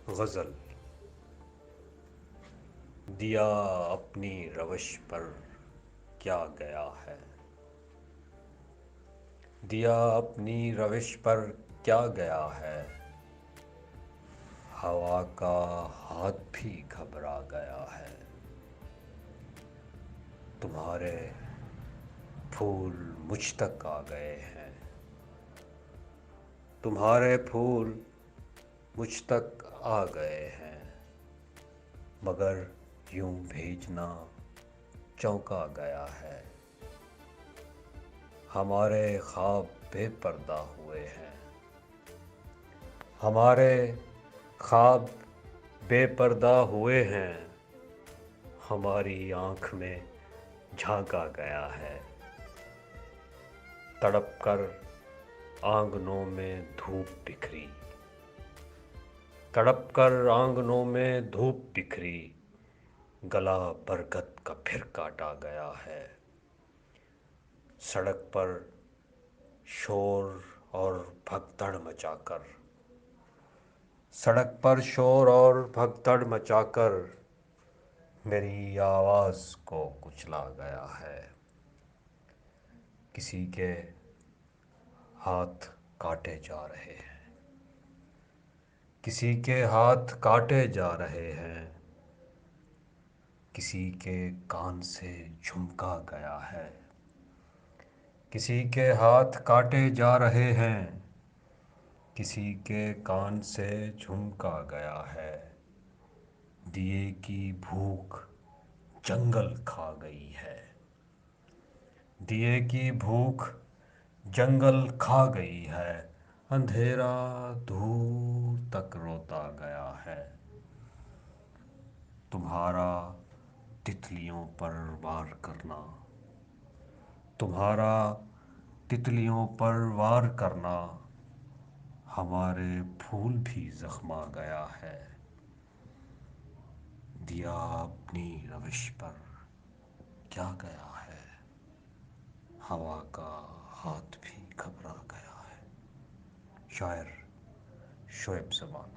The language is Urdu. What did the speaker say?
غزل دیا اپنی روش پر کیا گیا ہے، دیا اپنی روش پر کیا گیا ہے، ہوا کا ہاتھ بھی گھبرا گیا ہے، تمہارے پھول مجھ تک آ گئے ہیں، تمہارے پھول مجھ تک آ گئے ہیں، مگر یوں بھیجنا چونکا گیا ہے، ہمارے خواب بے پردہ ہوئے ہیں، ہمارے خواب بے پردہ ہوئے ہیں، ہماری آنکھ میں جھانکا گیا ہے، تڑپ کر آنگنوں میں دھوپ بکھری، تڑپ کر آنگنوں میں دھوپ بکھری، گلا برگد کا پھر کاٹا گیا ہے، سڑک پر شور اور بھگدڑ مچا کر، سڑک پر شور اور بھگدڑ مچا کر میری آواز کو کچلا گیا ہے، کسی کے ہاتھ کاٹے جا رہے ہیں، کسی کے ہاتھ کاٹے جا رہے ہیں، کسی کے کان سے جھمکا گیا ہے، کسی کے ہاتھ کاٹے جا رہے ہیں، کسی کے کان سے جھمکا گیا ہے، دیے کی بھوک جنگل کھا گئی ہے، دیے کی بھوک جنگل کھا گئی ہے، اندھیرا دور تک روتا گیا ہے، تمہارا تتلیوں پر وار کرنا، تمہارا تتلیوں پر وار کرنا، ہمارے پھول بھی زخما گیا ہے، دیا اپنی روش پر کیا گیا ہے، ہوا کا ہاتھ بھی گھبرا گیا ہے۔ شاعر شعیب زمان۔